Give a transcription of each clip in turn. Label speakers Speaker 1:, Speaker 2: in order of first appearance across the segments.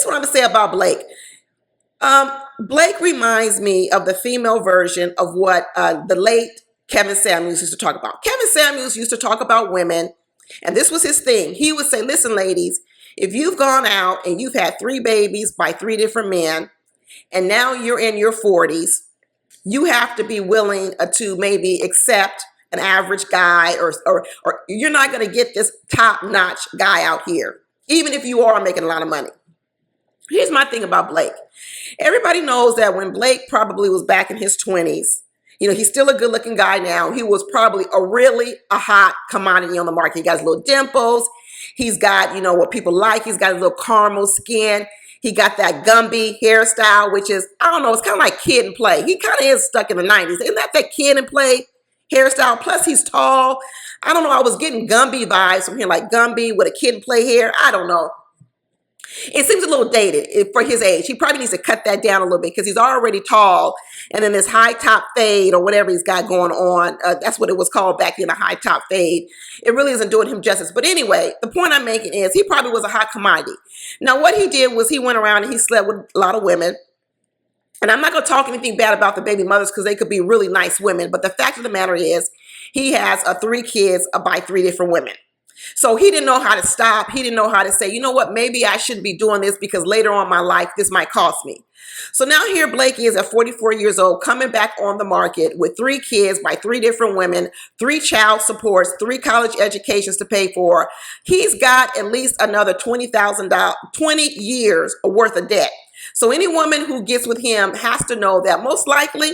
Speaker 1: what I'm gonna say about Blake. Blake reminds me of the female version of what the late Kevin Samuels used to talk about. Kevin Samuels used to talk about women, and this was his thing. He would say, listen, ladies, if you've gone out and you've had 3 babies by 3 different men, and now you're in your 40s, you have to be willing to maybe accept an average guy, or you're not going to get this top-notch guy out here, even if you are making a lot of money. Here's my thing about Blake. Everybody knows that when Blake probably was back in his 20s, he's still a good-looking guy now. He was probably a hot commodity on the market. He got his little dimples. He's got, what people like. He's got a little caramel skin. He got that Gumby hairstyle, which is, I don't know, it's kind of like Kid and Play. He kind of is stuck in the 90s. Isn't that Kid and Play hairstyle? Plus, he's tall. I don't know. I was getting Gumby vibes from him, like Gumby with a Kid and Play hair. I don't know. It seems a little dated for his age. He probably needs to cut that down a little bit because he's already tall. And then this high top fade or whatever he's got going on, that's what it was called back then, a high top fade. It really isn't doing him justice. But anyway, the point I'm making is he probably was a hot commodity. Now, what he did was he went around and he slept with a lot of women. And I'm not going to talk anything bad about the baby mothers because they could be really nice women. But the fact of the matter is he has 3 kids by 3 different women. So he didn't know how to stop. He didn't know how to say, you know what, maybe I shouldn't be doing this because later on in my life, this might cost me. So now here Blake is at 44 years old, coming back on the market with 3 kids by 3 different women, 3 child supports, 3 college educations to pay for. He's got at least another $20,000, 20 years worth of debt. So any woman who gets with him has to know that most likely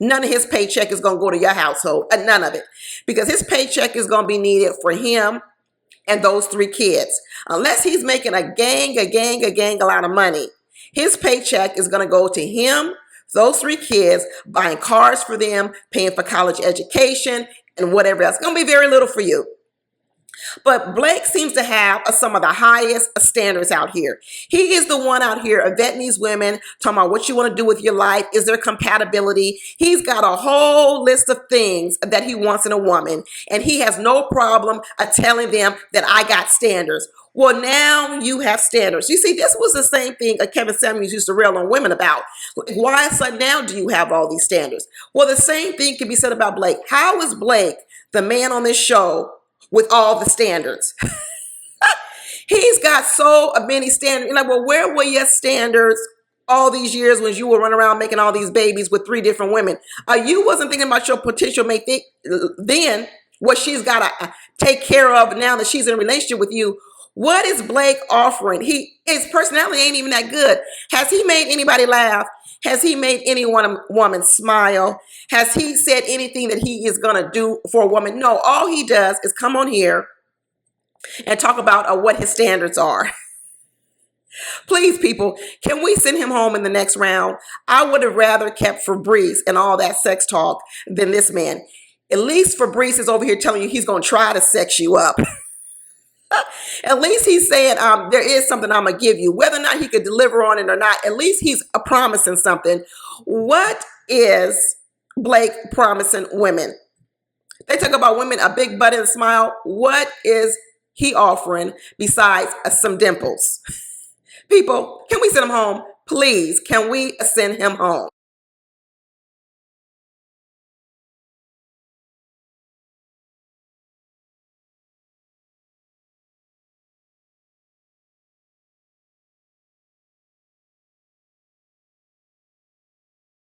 Speaker 1: none of his paycheck is going to go to your household, none of it, because his paycheck is going to be needed for him and those 3 kids. Unless he's making a lot of money, his paycheck is going to go to him, those 3 kids, buying cars for them, paying for college education, and whatever else. It's going to be very little for you. But Blake seems to have some of the highest standards out here. He is the one out here vetting these women, talking about what you want to do with your life. Is there compatibility? He's got a whole list of things that he wants in a woman, and he has no problem telling them that I got standards. Well, now you have standards. You see, this was the same thing Kevin Samuels used to rail on women about. Why suddenly now do you have all these standards? Well, the same thing can be said about Blake. How is Blake, the man on this show, with all the standards? He's got so many standards. You're like, well, where were your standards all these years when you were running around making all these babies with 3 different women? You wasn't thinking about your potential mate then, what she's got to take care of now that she's in a relationship with you. What is Blake offering? His personality ain't even that good. Has he made anybody laugh? Has he made any woman smile? Has he said anything that he is going to do for a woman? No, all he does is come on here and talk about what his standards are. Please, people, can we send him home in the next round? I would have rather kept Fabrice and all that sex talk than this man. At least Fabrice is over here telling you he's going to try to sex you up. At least he's saying there is something I'm going to give you. Whether or not he could deliver on it or not, at least he's promising something. What is Blake promising women? They talk about women, a big butt and a smile. What is he offering besides some dimples? People, can we send him home? Please, can we send him home?